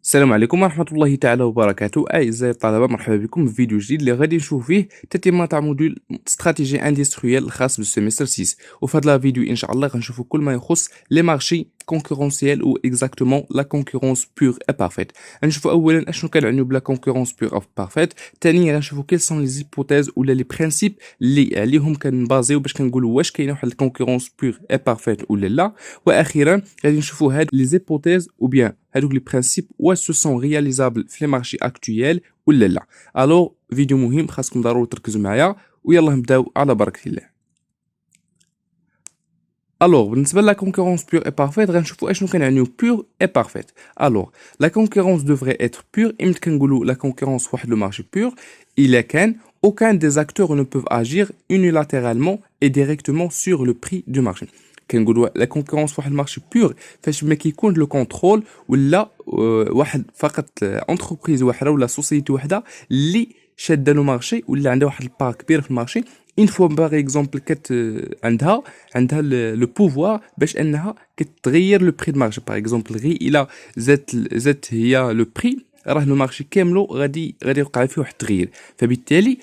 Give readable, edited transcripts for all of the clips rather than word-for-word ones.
السلام عليكم ورحمة الله تعالى وبركاته. أعزائي الطلبة، مرحبا بكم في فيديو جديد اللي غادي نشوف فيه تتمة تاع موديول استراتيجي اندستريال الخاص بالسيمستر 6. وفي هذا الفيديو إن شاء الله غنشوفوا كل ما يخص لي مارشي كونكورونسيال و اكزاكتومون لا كونكورونس بور اي بارفيت. غنشوفوا أولا اشنو كنعنيو بلا كونكورونس بور اي بارفيت، ثانيا غنشوفوا كيل سون لي زيبوتيز ولا لي برينسيپ اللي عليهم كنبازيو باش كنقولوا واش كاينه واحد الكونكورونس بور اي بارفيت ولا لا. واخيرا غادي نشوفوا هاد لي زيبوتيز ou bien هادوك لي برينسيپ واش سو سون رياليزابل في لي مارشي اكطويل ولا لا. الو فيديو مهم خاصكم ضروري تركزوا معايا ويلا نبداو على بركه الله. الوغ بالنسبه لا كونكورونس بور اي بارفيت غنشوفوا اشنو كنعنيو بور اي بارفيت. الوغ لا كونكورونس دوفري اتر بور، امتى كنقولوا لا كونكورونس فواحد لو مارشي بور؟ الا كان aucun des acteurs ne peuvent agir unilatéralement et directement sur le prix du marché. كنقولوا لا كونكورونس فواحد المارشي بور فاش ما كيكون لو كونترول ولا واحد فقط انتربريز واحده ولا سوسيتي واحده اللي شاده لو مارشي ولا عندها واحد البار كبير في المارشي. اون فوا باغ اكزومبل عندها لو بوفوار باش انها كتغير لو بري دو مارشي. باغ اكزومبل غير الا زادت هي لو بري، راه لو مارشي كاملو غادي يوقع فيه واحد التغيير. فبالتالي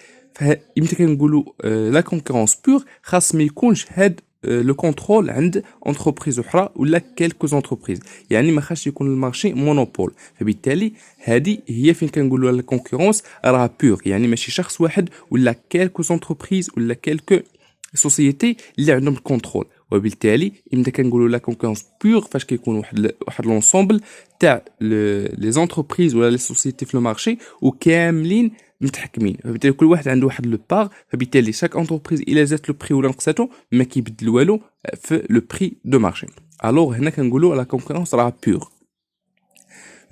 يمكن كنقولوا لا كونكورونس بور خاص ما يكونش هاد لو كونترول عند انتربريز اخرى ولا كيلكوز انتربريز، يعني ما خاصش يكون المارشي مونوبول. فبالتالي هذه هي فين كنقولوا لا كونكورونس راه بور، يعني ماشي شخص واحد ولا كيلكوز انتربريز ولا كيلكو سوسيتي اللي عندهم الكونترول. وبالتالي امتى كنقولوا لا كونكورونس بور فاش كيكون واحد لونسومبل تاع لي زونتربريز ولا لي سوسيتي في المارشي وكاملين متحكمين. فبالتالي كل واحد عنده واحد لو بار، فبالتالي شاك انتربريز الا زادت لو بري ولا نقصاتو ما كيبدل والو في لو بري دو مارشي. الوغ هنا كنقولوا لا كونكورونس راه بور.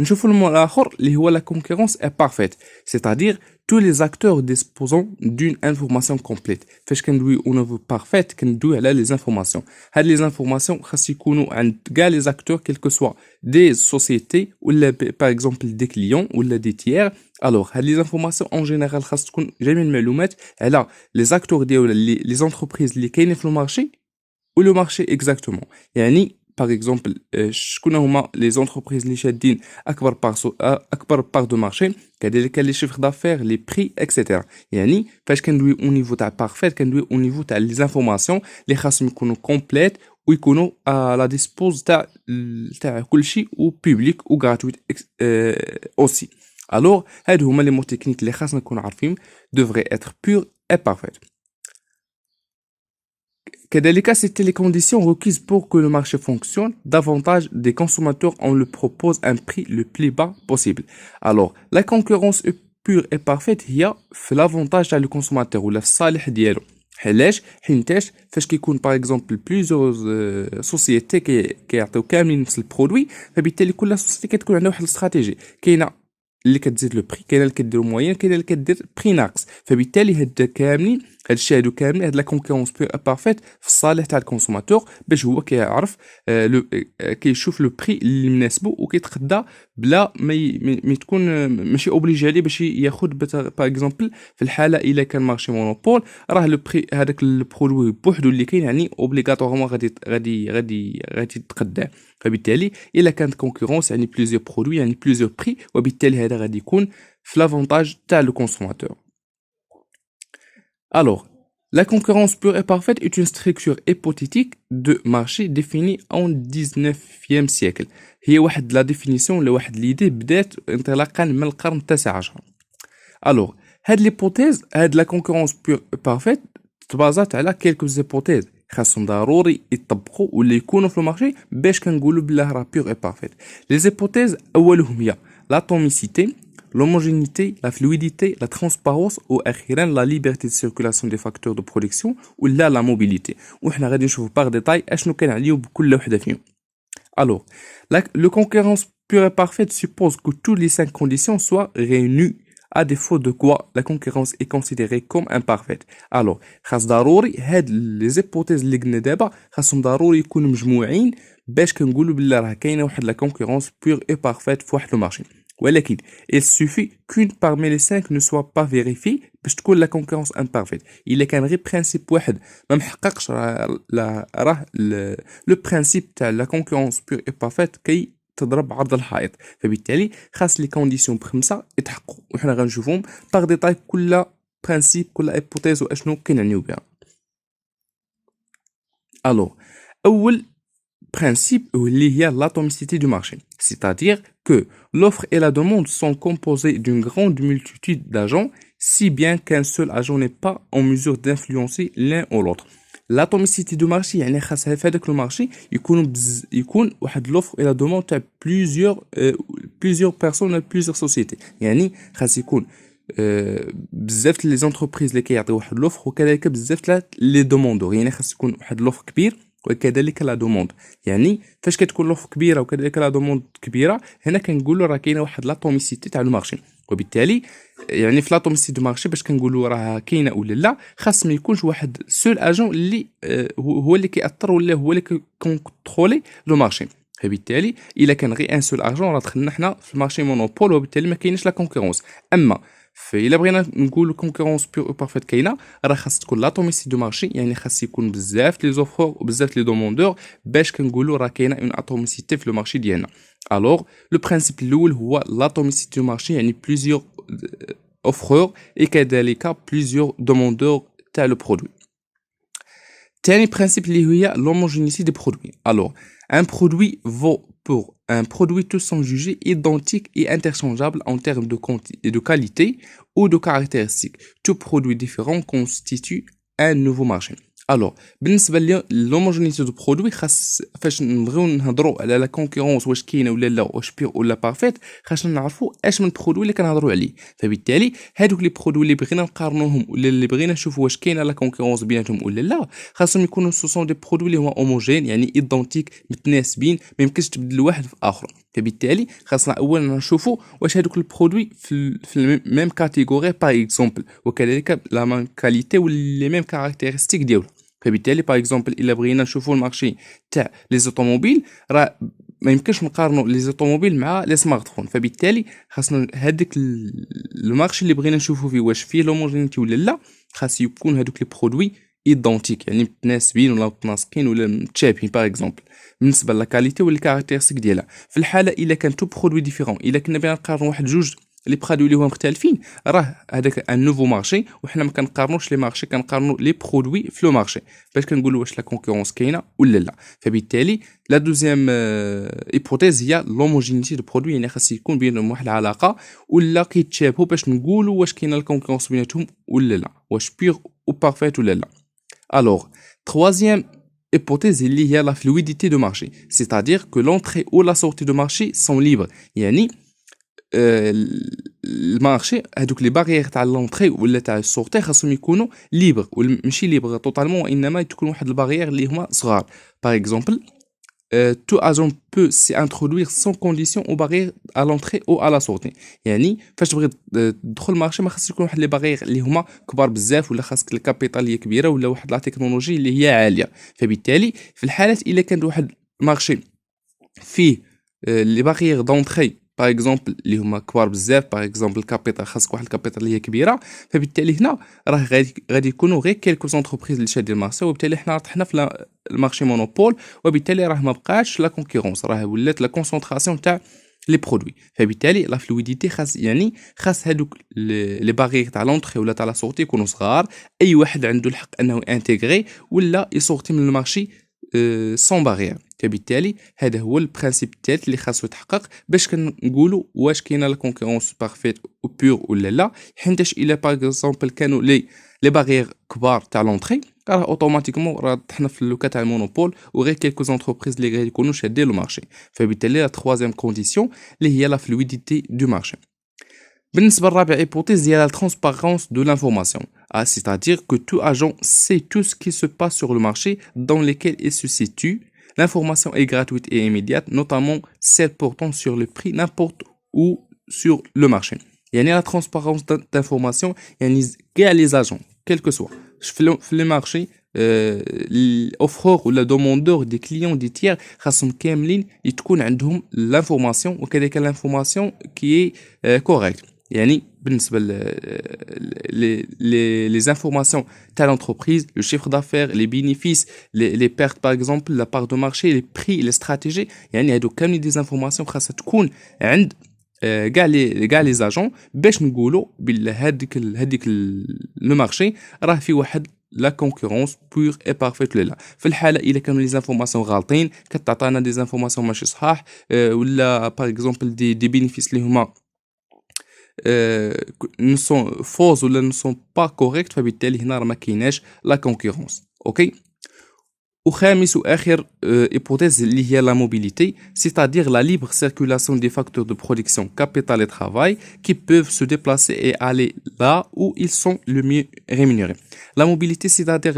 نشوفوا المو الاخر اللي هو لا كونكورونس est parfaite, c'est-à-dire tous les acteurs disposant d'une information complète. فاش كندوي او نيفو بارفيت كندوي على لي زانفورماسيون. هاد لي زانفورماسيون خاص يكونوا عند كاع لي زاكتور كيل كو سوا دي سوسيتي ولا باغ اكزومبل دي كليون ولا دي تيير. الوغ هاد لي زانفورماسيون اون جينيرال خاص تكون جميع المعلومات على لي زاكتور ديال لي زونتربريز اللي كاينين في المارشي ولو مارشي اكزاكتومون. يعني باغ اكزومبل شكون هما لي زونتربريز اللي شادين اكبر بار دو مارشي، كذلك لي شيفر دافير لي بري اكسيتيرا. يعني فاش كندوي او نيفو تاع بارفيت كندوي او نيفو تاع لي زانفورماسيون اللي خاصهم يكونوا كومبليت ويكونوا لا ديسبوز تاع كلشي و بوبليك و غراتويت اوسي. الوغ هادو هما لي مو تكنيك اللي خاصنا نكونوا عارفين devrait être pur et parfait. كذلك c'était les conditions requises pour que le marché fonctionne. Davantage des consommateurs on le propose un prix le plus bas possible. Alors la concurrence pure et parfaite هي في l'avantage تاع le consommateur ولا في الصالح ديالو. علاش؟ حيناش فاش كيكون باغ اكزومبل بليزيور سوسيتي كيعطيو كاملين نفس البرودوي، فبالتالي كل سوسيتي كتكون عندها واحد الاستراتيجي. كاينه اللي كتزيد لو بري، كاينه اللي كدير موين، كاينه اللي كدير بري ناقص. فبالتالي هاد كاملين هادشي هادو كاملين هاد لا كونكورونس بور بارفيت في الصالح تاع الكونسوماتور باش هو كيعرف كيشوف لو بري اللي مناسبو وكيتقدى بلا ما تكون ماشي اوبليجي عليه باش ياخذ باغ اكزومبل. في الحاله الا كان مارشي مونوبول راه لو بري هذاك البرودوي بوحدو اللي كاين يعني اوبليغاتوارمون غادي يتقدى. فبالتالي الا كانت كونكورونس يعني بليزيور برودوي يعني بليزيور بري، وبالتالي هذا غادي يكون في لافونتاج تاع لو كونسوماتور. Alors, la concurrence pure et parfaite est une structure hypothétique de marché définie en 19e siècle. هي واحد لا ديفينيسيون ولا واحد ليدي بدات انطلاقا من القرن التاسع عشر. Alors, هاد ليبوتيز هاد لا concurrence pure et parfaite تبازات على كيلكوز زيبوتيز خاصهم ضروري يطبقوا ولا يكونوا في المارشي باش كنقولوا بلاه راه بيور اي بارفيت. لي زيبوتيز اولهم هي لاتوميسيتي، l'homogénéité, la fluidité, la transparence ou أخيرا la liberté de circulation des facteurs de production ou la mobilité. وحنا غادي نشوفوا باغ ديتاي اشنو كنعنيو بكل وحده فيهم. Alors, le concurrence pure et parfaite suppose que toutes les 5 conditions soient réunies, à défaut de quoi la concurrence est considérée comme imparfaite. Alors, خاص ضروري هاد لي زيبوتيز اللي قلنا دابا خاصهم ضروري يكونوا مجموعين باش كنقولوا بلي راه كاينه واحد لا concurrence pure et parfaite في واحد لو مارشي. ولكن il suffit qu'une parmi les 5 ne soit pas vérifiée باش تكون لا concurrence imparfaite. الا كان غير برينسيپ واحد ما محققش راه لو برينسيپ تاع لا concurrence pure et parfaite تضرب عرض الحائط. فبالتالي خاص لي كونديسيون بخمسه يتحققوا وحنا غنشوفهم باغ ديتاي كل برانسيب كل ايبوتيز واشنو كنعنيو بها. الوغ اول principe où il y a l'atomicité du marché, c'est-à-dire que l'offre et la demande sont composées d'une grande multitude d'agents, si bien qu'un seul agent n'est pas en mesure d'influencer l'un ou l'autre. L'atomicité du marché يعني خاصها في هذاك المارشي يكون واحد l'offre et la demande تاع plusieurs personnes plusieurs sociétés. يعني خاص يكون بزاف لي زونتربريز اللي كيعطيو واحد لوفر وكذلك بزاف لي دوموندور. يعني خاص يكون واحد لوفر كبير وكذلك لا دوموند. يعني فاش كتكون لوفر كبيره وكذلك لا دوموند كبيره هنا كنقولوا راه كاينه واحد لاطوميسيتي تاع المارشي. وبالتالي يعني في لاطوميسيتي دو مارشي باش كنقولوا راه كاينه ولا لا خاص ما يكونش واحد سول اجون اللي هو اللي كيأثر ولا هو اللي كيكونترولي لو مارشي. فبالتالي الا كان غير ان سول اجون راه دخلنا حنا في المارشي مونوبول وبالتالي ما كاينش لا كونكورونس. اما فإلا بغينا نقولوا كونكورونس بيور او بارفيت كاينه راه خاص تكون لاطوميسيتي دو مارشي. يعني خاص يكون بزاف لي زوفور وبزاف لي دوموندور باش كنقولوا راه كاينه اون اتوميسيتي في لو مارشي ديالنا. الوغ لو برينسيپ الاول هو لاطوميسيتي دو مارشي يعني بليزيور اوفرور اي كذلك بليزيور دوموندور تاع لو برودوي. تاني برينسيپ اللي هي l'homogénéité des produits. Alors un produit vaut pour un produit tous sont jugés identiques et interchangeables en termes de qualité ou de caractéristiques. Tout produit différent constitue un nouveau marché. Alors بالنسبه للهوموجينيتي دو برودوي خاص فاش نبغيو نهضروا على لا كونكورونس واش كاينه ولا لا واش بيور ولا بارفيت خاصنا نعرفوا اش من برودوي اللي كنهضروا عليه. فبالتالي هادوك لي برودوي اللي بغينا نقارنوهم ولا اللي بغينا نشوفوا واش كاينه لا كونكورونس بيناتهم ولا لا خاصهم يكونوا سوسون دي برودوي اللي هما هوموجين يعني ايدونتيك متناسبين ما يمكنش تبدل واحد في اخر. فبالتالي خاصنا اولا نشوفوا واش هادوك البرودوي في الميم كاتيجوري باغ اكزومبل وكذلك لا ميم كاليتي ولا لي ميم كاركتيرستيك ديالو. فبالتالي باغ اكزومبل الا بغينا نشوفوا المارشي تاع لي زوطوموبيل راه ما يمكنش نقارنوا لي زوطوموبيل مع لي سمارت فون. فبالتالي خاصنا هذاك المارشي اللي بغينا نشوفوا فيه واش فيه لوموجينيتي ولا لا خاص يكون هذوك لي برودوي ايدونتيك يعني متناسبين ولا متناسقين ولا متشابهين. باغ اكزومبل بالنسبه لا كاليتي ولا كاركتيرستيك ديالها في الحاله الا كان تو برودوي ديفيرون الا كنا بغينا نقارنوا واحد جوج لي برودوي اللي هما مختلفين راه هذاك ان نوفو مارشي وحنا ما كنقارنوش لي مارشي كنقارنوا لي برودوي في لو مارشي باش كنقولوا واش لا كونكورونس كاينه ولا لا. فبالتالي لا دوزيام ايبوتيز هي لوموجينيتي دو برودوي يعني خاص يكون بينهم واحد العلاقه ولا كيتشابهوا باش نقولوا واش كاينه الكونكورونس بيناتهم ولا لا واش بيور او بارفيت ولا لا. الوغ troisième hypothèse اللي هي la fluidité de marché, c'est-à-dire que l'entrée ou la sortie de marché sont libres. يعني المارشي هذوك لي باغيير تاع لونطري ولا تاع السورتي خاصهم يكونوا ليبر ماشي ليبر توتالمون وانما تكون واحد الباغيير اللي هما صغار. باغ اكزومبل tout agent peut s'y introduire sans condition aux barrières à l'entrée ou à la sortie. يعني فاش تبغي تدخل المارشي ما خاصش يكون واحد لي باغيير اللي هما كبار بزاف ولا خاصك الكابيتال هي كبيره ولا واحد لا تكنولوجي اللي هي عاليه. فبالتالي في الحالات الا كان واحد المارشي فيه لي باغيير دونطري باغ اكزومبل اللي هما كبار بزاف باغ اكزومبل الكابيتال خاصك واحد الكابيتال اللي هي كبيره فبالتالي هنا راه غادي يكونوا غير كيلكو زونتربريز اللي شادين المارشي وبالتالي حنا طحنا في المارشي مونوبول وبالتالي راه ما بقاش لا كونكورونس راه ولات لا كونسونطراسيون تاع لي برودوي. فبالتالي لا فلويديتي خاص هادوك لي باغيير تاع لونطري ولا تاع لا سورتي يكونوا صغار اي واحد عنده الحق انه انتغري ولا يسورتي من المارشي سون باغيير. فبالتالي هذا هو البرانسيب الثالث اللي خاصو يتحقق باش كنقولوا واش كاينه لا كونكورونس بارفيت او بيور ولا لا. حيتاش الا باغ اكزومبل كانوا لي باغيير كبار تاع لونطري راه اوتوماتيكمون راه طحنا في اللوكا تاع المونوبول وغير كيلكو زونتربريز اللي غادي يكونوا شادين لو مارشي. فبالتالي لا تروازيام كونديسيون اللي هي لا فلويديتي دو مارشي. بالنسبه للرابع hypothèse هي la transparence de l'information, c'est-à-dire que tout agent sait tout ce qui se passe sur le marché dans lequel il se situe. L'information est gratuite et immédiate, notamment celle portant sur le prix n'importe où sur le marché. يعني la transparence d'information يعني كاع les agents quel que soit في le marché الاوفرور ولا دوموندور دي كليون دي تيير خاصهم كاملين تكون عندهم لانفورماسيون وكذلك لانفورماسيون كي كوريكت. يعني بالنسبه les informations de l'entreprise, le chiffre d'affaires, les bénéfices, les pertes par exemple, la part de marché, les prix, les stratégies. يعني هادو كاملين des informations خاصها تكون عند كاع لي زاجون باش نقولوا بلا هذيك لو مارشي راه في واحد لا كونكورونس بور اي بارفيت ولا لا. في الحاله الا كانوا لي زانفورماسيون غالطين كتعطينا دي زانفورماسيون ماشي صحاح، ولا باغ اكزومبل دي بينيفيس اللي هما ne sont fausses ou ne sont pas correctes، فبالتالي هنا راه ما كايناش لا كونكورونس. اوكي. وخامس واخر hypothèse اللي هي la mobilité, c'est-à-dire la libre circulation des facteurs de production, capital et travail qui peuvent se déplacer et aller là où ils sont le mieux rémunérés. La mobilité, c'est-à-dire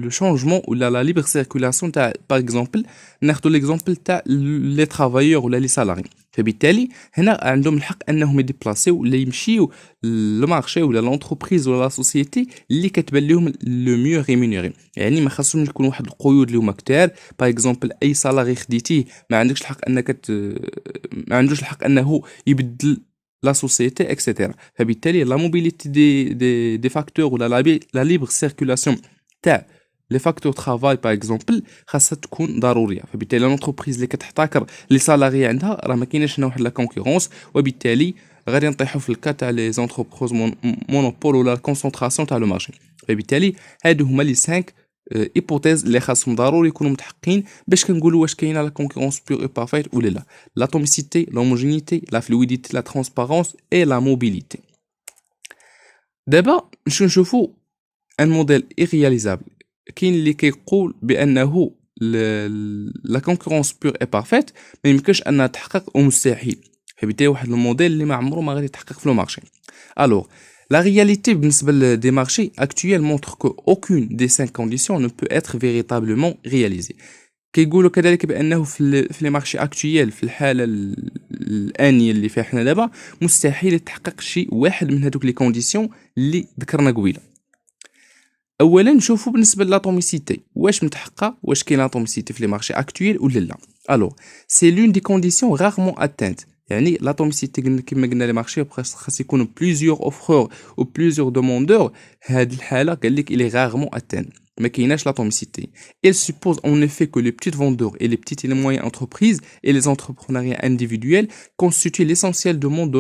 le changement ou la libre circulation, par exemple ناخذ l'exemple تاع les travailleurs ou les salariés. فبالتالي هنا عندهم الحق انهم يديبلاسيو ولا يمشيو للمارشي ولا لونتربريز ولا لا سوسيتي اللي كتبان لهم لو ميو ريمونيري. يعني ما خاصهمش يكون واحد القيود اللي هما كتار. باغ اكزومبل اي سالاري خديتيه ما عندكش الحق انك ما عندوش الحق انه يبدل لا سوسيتي اكسيتيرا. فبالتالي لا موبيليتي دي فاكتور ولا لا ليبر سيركولاسيون تاع لي فاكتور ترافاي باغ اكزومبل خاصها تكون ضروريه. فبالتالي لونتربريز اللي كتحتكر لي سالاري عندها راه ما كايناش هنا واحد لا كونكورونس، وبالتالي غادي نطيحوا في الكا تاع لي زونتربريز مونوبول ولا كونسونطراسيون تاع لو مارشي. فبالتالي هادو هما لي 5 ايبوتيز اللي خاصهم ضروري يكونوا متحققين باش كنقولوا واش كاينه لا كونكورونس بيور اي بارفيت ولا لا. لاتوميسيتي، لوموجينيتي، لا فلويديتي، لا ترانسبارونس اي لا موبيليتي. دابا نشوفوا ان موديل ايرياليزابل. كاين اللي كيقول بانه لا كونكورونس بيور اي بارفيت ما يمكنش انها تحقق ومستحيل. فبالتالي واحد الموديل اللي ما عمره ما غادي يتحقق في لو مارشي. الوغ la réalité بالنسبه des marchés actuels montre que aucune des 5 conditions ne peut être véritablement réalisée. كيقولوا كذلك بانه في لي مارشي اكطويال في الحاله الانيه اللي فيها حنا دابا مستحيل يتحقق شي واحد من هذوك لي كونديسيون اللي ذكرنا قبيله. اولا نشوفوا بالنسبه لاتوميسيتي واش متحققه، واش كاين اتوميسيتي في لي مارشي اكطويل ولا لا. الو سي لون دي كونديسيون رارمون اتانت. يعني لاتوميسيتي كما قلنا لي مارشي خاص يكونوا بليزيور اوفرور او بليزيور دوموندور. هاد الحاله قال لك الي رارمون اتان ما كايناش لاتوميسيتي. Il suppose en effet que les petits vendeurs et les petites et les moyennes entreprises et les entrepreneuriats individuels constituent l'essentiel du monde de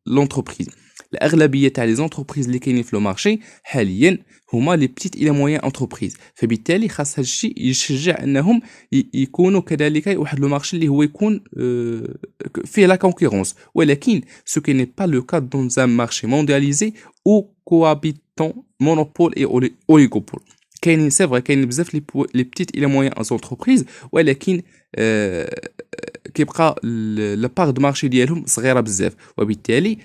l'entreprise. الأغلبية تاع لي زونتربريز اللي كاينين في لو مارشي حاليا هما لي بتيت إلى موين انتربريز. فبالتالي خاص هاد الشيء يشجع انهم يكونوا كذلك واحد لو مارشي اللي هو يكون فيه لا كونكورونس. ولكن سو كي ني با لو كا دون ان مارشي موندياليزي او كوابيتون مونوبول اي اوليغوبول. كاينين سي فري كاينين بزاف لي بتيت الى موين انتربريز، ولكن كيبقى لا بار دو مارشي ديالهم صغيره بزاف. وبالتالي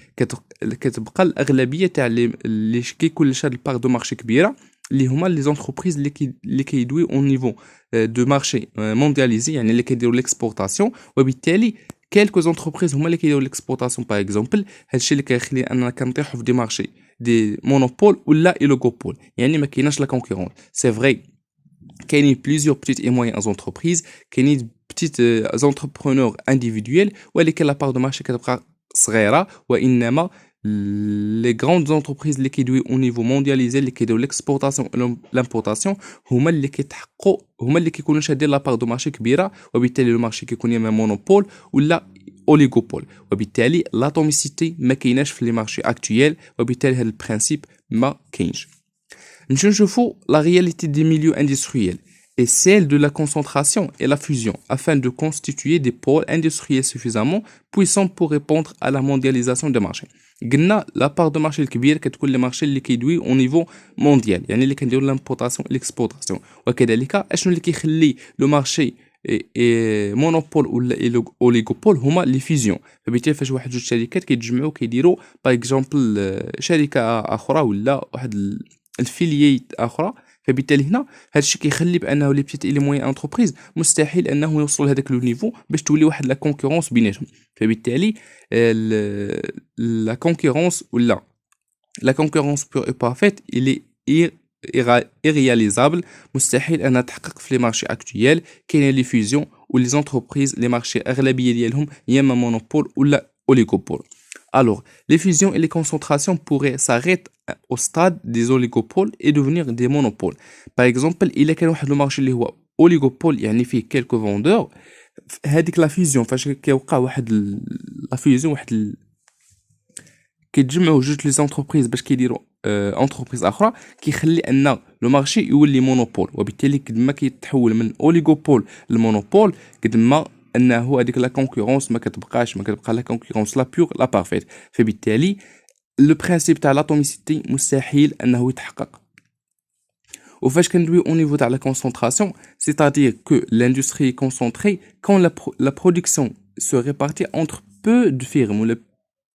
كتبقى الاغلبيه تاع اللي كيكون شاد البار دو مارشي كبيره اللي هما لي زونتربريز اللي كيدوي اون نيفو دو مارشي موندياليزي، يعني اللي كيديروا ليكسبورطاسيون. وبالتالي كالكو زونتربريز هما اللي كيديروا ليكسبورطاسيون باغ اكزومبل. هادشي اللي كيخلي اننا كنطيحوا في دي مارشي دي مونوبول ولا اوليغوبول، يعني ما كايناش لا كونكورونس. سي فري كاينين بليزيور بتيت اي موين انتربريز، كاينين بتيت زونتربرونور انديفيدويل، ولكن لا بار دو مارشي كتبقى صغيره. وانما لي غراند زونتربريز اللي كيدوي او نيفو موندياليزي اللي كيديروا ليكسبورطاسيون لامبورطاسيون هما اللي كيتحققوا، هما اللي كيكونوا شادين لا بار دو مارشي كبيره. وبالتالي لو مارشي كيكون يا مونوبول ولا اوليغوبول. وبالتالي لاتوميسيتي ما كايناش في لي مارشي اكطويال، وبالتالي هذا البرانسيپ ما كاينش. نشوفوا la réalité des milieux industriels et celle de la concentration et la fusion afin de constituer des pôles industriels suffisamment puissants pour répondre à la mondialisation des marchés. قلنا لا بار دو مارشي الكبير كتكون لي مارشي اللي كيدوي او نيفو مونديال، يعني اللي كنديروا لامبورطاسيون الاكسبورطاسيون. وكذلك اشنو اللي كيخلي لو مارشي مونوبول ولا اوليغوبول هما لي فيزيون. فبالتالي فاش واحد جوج شركات كيتجمعوا كيديروا باغ اكزومبل شركه اخرى ولا واحد الفيلييت اخرى. فبالتالي هنا هذا الشيء كيخلي بانه لي بتيت لي موين انتربريز مستحيل انه يوصلوا لهذاك لو نيفو باش تولي واحد لا كونكورونس بيناتهم. فبالتالي لا كونكورونس ولا لا كونكورونس بيور اي بارفيت اللي irréalisable، مستحيل انها تحقق في لي مارشي اكطويال. كاينين لي فيزيون ولي زونتربريز لي مارشي اغلبيه ديالهم يا اما مونوبول ولا اوليغوبول. Alors, les fusions et les concentrations pourraient s'arrêter au stade des oligopoles et devenir des monopoles. Par exemple, il y a un marché qui est oligopole, يعني فيه quelques vendeurs. هذيك لا فيزيون فاش كيوقع واحد لا فيزيون كيتجمعوا جوج لي زونتربريز باش كيديروا انتربريز اخرى كيخلي ان لو مارشي يولي مونوبول وبالتالي قد ما كيتحول من اوليغوبول لمونوبول قد ما انه هذيك لا كونكورونس ما كتبقى لا كونكورونس لا بيور لا بارفيت فبالتالي لو برينسيپ تاع لاتوميسيتي مستحيل انه يتحقق وفاش كندوي au niveau تاع la concentration c'est-à-dire que l'industrie est concentrée quand la production se répartit entre peu de firmes ou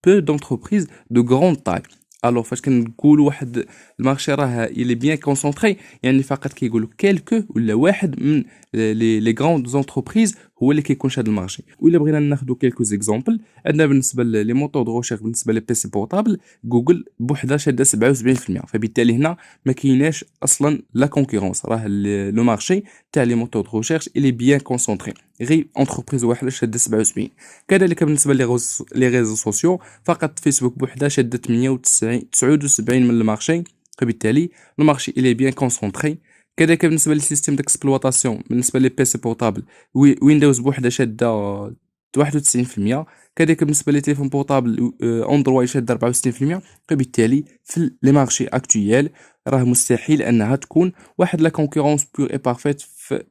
peu d'entreprises de grande taille. Alors فاش كنقولوا واحد المارشي راه il est bien concentré يعني فقط كيقولوا quelques ولا واحد من les grandes entreprises هو اللي كيكون هذا المارشي. وإلا بغينا ناخذوا quelques exemples عندنا بالنسبه لي موتور دو ريشيرش بالنسبه لي بيسي بورطابل جوجل بوحدها شاده 77% فبالتالي هنا ما كايناش اصلا لا كونكورونس راه لو مارشي تاع لي موتور دو ريشيرش il est bien concentré غير انتربريز واحده شاده 77 كذلك بالنسبه لي ريزو سوسيو فقط فيسبوك بوحدها شاده 79 من المارشي فبالتالي المارشي il est bien concentré كذلك بالنسبه للسيستم ديكسبلوطاسيون بالنسبه لي بي سي بورطابل ويندوز بوحده شاده 91% كذلك بالنسبه لي تليفون بورطابل اندرويد شاده 64% فبالتالي في لي مارشي اكطويل راه مستحيل انها تكون واحد لا كونكورونس بور اي بارفيت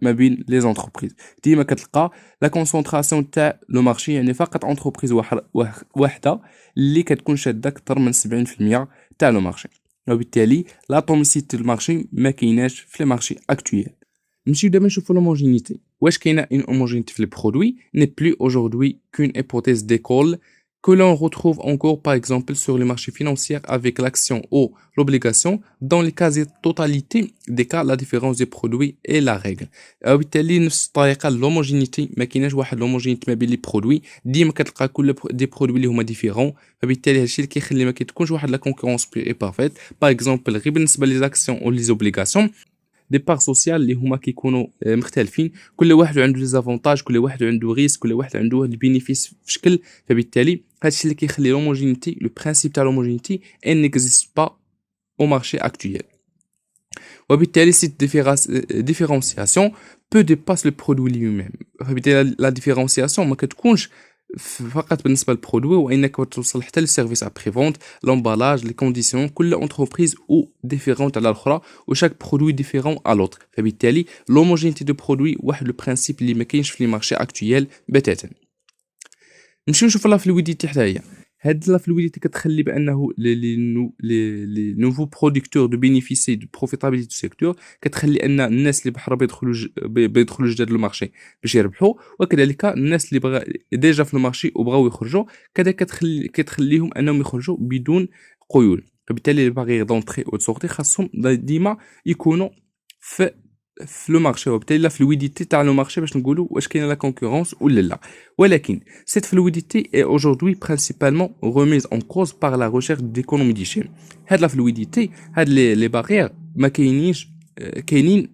ما بين لي زونتربريز ديما كتلقى لا كونسونطراسيون تاع لو مارشي يعني فقط انتربريز واحده اللي كتكون شاده اكثر من 70% تاع لو مارشي وبالتالي لاتوميسيتي المارشي ما كايناش في لي مارشي اكطويل نمشيو دابا نشوفوا l'homogénéité واش كاينه une homogénéité في les produits n'est plus aujourd'hui qu'une hypothèse d'école que l'on retrouve encore par exemple sur les marchés financiers avec l'action ou l'obligation dans les quasi-totalité des cas la différence des produits est la règle وبالتالي نفس الطريقه l'homogénéité ما كايناش واحد l'homogénéité ما بين les produits ديما كتلقى كل دي برودوي اللي هما ديفيرون فبالتالي هادشي اللي كيخلي ما كتكونش واحد لا كونكورونس بي بارفيت باغ اكزومبل غير بالنسبه لي زاكسيون او لي زوبليغاسيون دي بار سوسيال اللي هما كيكونوا مختلفين كل واحد عنده لي زافونتاج كل واحد عنده ريسك كل واحد عنده البينيفيس في شكل فبالتالي هادشي اللي كيخلي لوموجينيتي لو برينسيپ تاع لوموجينيتي ان نيكزيست با au marché actuel وبالتالي cette différenciation peut dépasser le produit lui-même فبالتالي la différenciation ما كتكونش فقط بالنسبه للبرودوي وانك توصل حتى للسيرفيس ابري فونت لومبالاج لي كونديسيون كل انتربريز او ديفيرونت على الاخرى وشاك برودوي ديفيرون على لوتر فبالتالي لوموجينيتي دو برودوي واحد لو برينسيپ اللي ما كاينش في لي مارشي اكطويل بتاتا نمشيو نشوفوا لا فلويديتي حتى هي هاد لا فلويديتي كتخلي بانه لي نوفو برودكتور دو بينيفيسي دو بروفيتابيليتي دو سيكتور كتخلي ان الناس اللي بحرا بيدخلوا جداد للمارشي باش يربحوا وكذلك الناس اللي بغا ديجا في المارشي وبغاو يخرجوا كذا كتخليهم انهم يخرجوا بدون قيود فبالتالي اللي باغي دونطري او سورتي خاصهم ديما يكونوا في لو مارشي وبالتالي لا فلويديتي تاع لو مارشي باش نقولوا واش كاينه لا كونكورونس ولا لا ولكن cette fluidité est aujourd'hui principalement remise en cause par la recherche d'économie d'échelle هاد لا فلويديتي هاد لي بارير ما كاينينش كاينين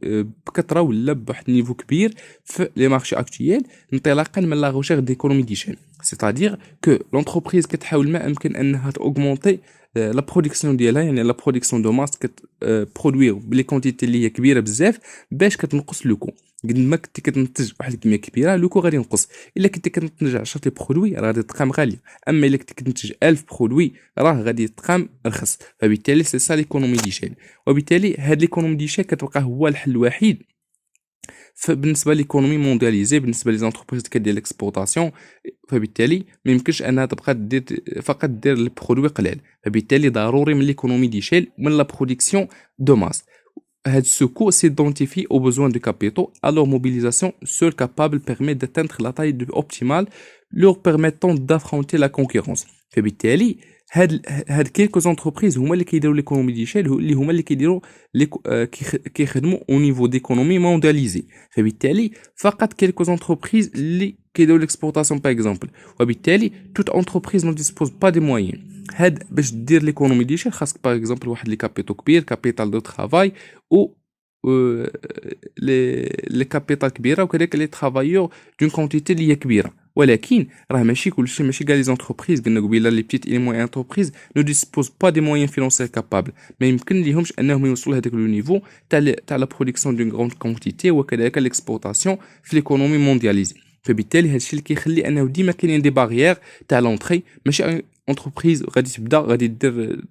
بكثره ولا بواحد النيفو كبير في لي مارشي اكطويل انطلاقا من لا ريشيرش ديكونومي ديشين c'est-à-dire que l'entreprise كتحاول ما امكن انها تاوغمونطي لا برودكسيون ديالها يعني لا برودكسيون دو ماس برودوير بلي كونتيتي اللي هي كبيره بزاف باش كتنقص لوكو قد ما كنتي كتنتج واحد الكميه كبيره لوكو غادي ينقص الا كنتي كتنتج 10 لي برودوي راه غادي تقام غاليه اما الا كنتي كتنتج 1000 برودوي راه غادي تقام رخص فبالتالي سي سا ليكونومي ديشيل وبالتالي هاد ليكونومي ديشيل كتبقى هو الحل الوحيد فبالنسبه ليكونومي موندياليزي بالنسبه لي زونتربريز كدير ليكسبورطاسيون فبالتالي ما يمكنش انها تبقى دير فقط دير البرودوي قلال فبالتالي ضروري من ليكونومي ديشيل من لا برودكسيون دو ماس هاد سوكو سيدونتيفي او بوزوان دو كابيتو alors mobilisation seul capable permet d'atteindre la taille optimale leur permettant d'affronter la concurrence فبالتالي هاد كيلكو زونتربريز هما اللي كيديروا ليكونومي ديشيل اللي هما اللي كيديروا كيخدموا او نيفو ديكونومي موندياليزي فبالتالي فقط كيلكو زونتربريز اللي كيديروا ليكسبورطاسيون باغ اكزومبل وبالتالي توت انتربريز نو ديسبوز با دي موين هاد باش دير ليكونومي ديشيل خاصك باغ اكزومبل واحد لي كابيتو كبير كابيتال دو ترافاي او لي كابيتال كبيره وكذلك لي ترافايور دون كونتيتي اللي هي كبيره ولكن راه ماشي كلشي، ماشي كاع لي زونتربريز قلنا قبيله لي بتيت اي موين انتربريز نو ديسبوز با دي موين فينانسيير كابابل، ما يمكن ليهمش انهم يوصلوا لهذاك لو نيفو تاع لا برودكسيون دون غروند كونتيتي وكذلك ليكسبورتاسيون في ليكونومي موندياليزي. فبالتالي هادشي اللي كيخلي انه ديما كاينين دي باريير تاع لونطري. ماشي انتربريز غادي تبدا غادي دير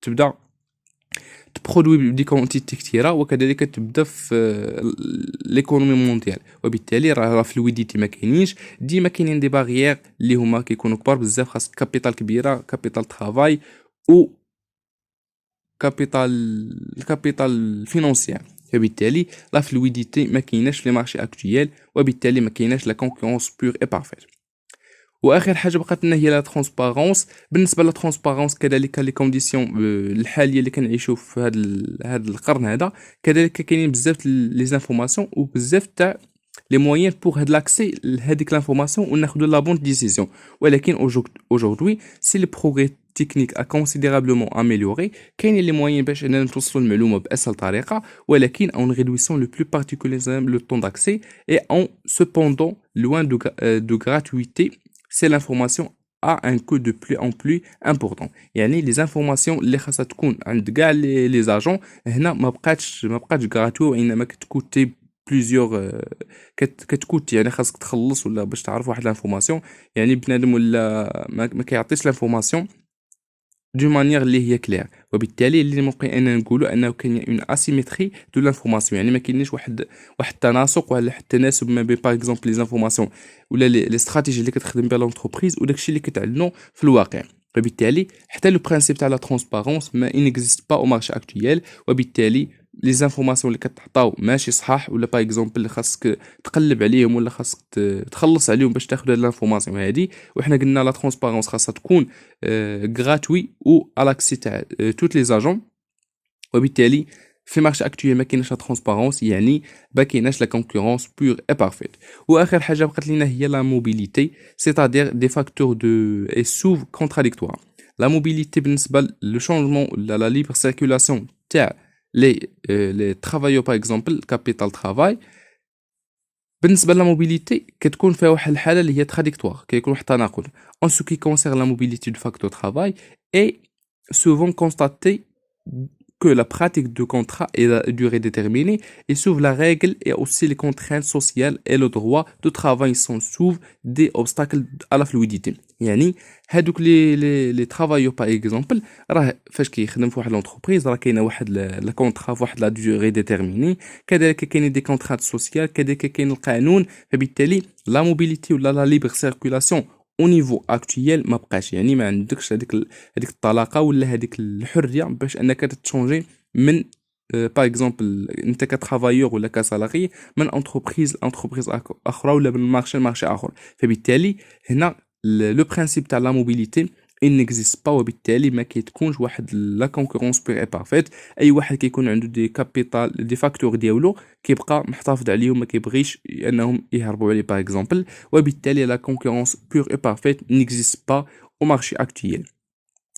تبدا تبرودوي دي كونتيتي كثيره وكذلك تبدا في ليكونومي مونديال، وبالتالي راه فلويديتي ما كاينينش، ديما كاينين دي باريير اللي هما كيكونوا كبار بزاف، خاص كابيتال كبيره، كابيتال ترافاي و كابيتال فينانسيير. فبالتالي لا فلويديتي ما كايناش في لي مارشي اكطويل، وبالتالي ما كايناش لا كونكورونس بور اي بارفيت. واخر حاجه بقات لنا هي لا ترونسبارونس. بالنسبه لا ترونسبارونس كذلك لي كونديسيون الحاليه اللي كنعيشوا في هذا القرن هذا، كذلك كاينين بزاف لي زانفورماسيون وبزاف تاع لي مويان بور هاد لاكسي لهاديك لانفورماسيون وناخذوا لا بون ديسيزيون. ولكن aujourd'hui سي لي بروغري تكنيك ا كونسيديرابلومون اميليوري، كاينين لي مويان باش اننا نوصلوا المعلومه باسهل طريقه، ولكن اون ريدويسون لو بلو بارتيكوليرمون لو طون داكسي اي اون سوبوندون لوان دو gratuité. C'est l'information a un coût de plus en plus important. يعني les informations اللي خاصها تكون عند كاع لي زاجون هنا ما بقاتش gratuit، وانما كتكوتي بليزيور كتكوت، يعني خاصك تخلص ولا باش تعرف واحد لانفورماسيون. يعني بنادم ولا ما كيعطيش لانفورماسيون دو مانيير اللي هي كلير، وبالتالي اللي ممكن ان نقولوا انه كاين اون اسيمتري دو لانفورماسيون، يعني ما كاينش واحد التناسق ولا التناسب ما بين باغ اكزومبل لي زانفورماسيون ولا لي استراتيجي اللي كتخدم بها لونتربريز وداكشي اللي كتعلنو في الواقع. فبالتالي حتى لو برينسيپ تاع لا ترونسبارونس ما انيكزيست با او مارشي اكطويل، وبالتالي لي زانفورماسيون اللي كتعطاو ماشي صحاح، ولا باغ اكزومبل اللي خاصك تقلب عليهم ولا خاصك تخلص عليهم باش تاخذ هاد لانفورماسيون هادي. وحنا قلنا لا ترونسبارونس خاصها تكون غراتوي و الاكسي تاع توت لي زاجون، وبالتالي في مارشي اكطويل ما كايناش لا ترونسبارونس، يعني ما كايناش لا كونكورونس بور اي بارفيت. واخر حاجه بقات لينا هي لا موبيليتي، سيتادير دي فاكتور دو اي سوف كونتراديكتوار. لا موبيليتي بالنسبه لو شونجمون لا ليبر سيركولاسيون تاع les travailleurs par exemple capital travail. بالنسبه لا موبيليتي كتكون فيها واحد الحاله اللي هي تراديكتوار، كيكون واحد التناقض. en ce qui concerne la mobilité du facteur travail est souvent constaté que la pratique de contrat et la durée déterminée et sous la règle et aussi les contraintes sociales et le droit de travail sont sous des obstacles à la fluidité. يعني هادوك لي travailleurs par exemple راه فاش كيخدم في واحد لونتربريز راه كاينه واحد لا كونطرا في واحد لا دوري ديتيرميني، كذلك كاينين دي كونطرات سوسيال، كذلك كاين القانون. فبالتالي لا موبيليتي ولا لا ليبر سيركولاسيون او نيفو اكطويل ما بقاش، يعني ما عندكش هذيك الطلاقه ولا هذيك الحريه باش انك تتشونجي من باغ اكزومبل انت كترافايور ولا كسالاري من انتربريز اخرى ولا من مارشي اخر. فبالتالي هنا لو برينسيپ تاع لا موبيليتي ان نيكزيست با، وبالتالي ما كيتكونش واحد لا كونكورونس بير اي بارفيت. اي واحد كيكون عنده دي كابيتال دي فاكتور ديالو كيبقى محتفظ عليهم، ما كيبغيش انهم يهربوا عليه باغ اكزومبل، وبالتالي لا كونكورونس بير اي بارفيت نيكزيست با او مارشي اكطويل.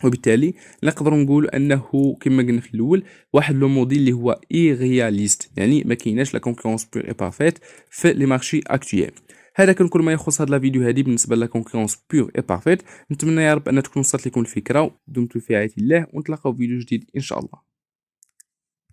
وبالتالي نقدروا نقولوا انه كما قلنا في الاول واحد لو موديل اللي هو اي رياليست، يعني ما كايناش لا كونكورونس بير اي بارفيت في لي مارشي اكطويل. هذا كان كل ما يخص هذا الفيديو هذه بالنسبه لا كونكورونس بير اي بارفيت. نتمنى يا رب ان تكون وصلت لكم الفكره. دمتم في رعايه الله، ونتلاقاو في فيديو جديد ان شاء الله.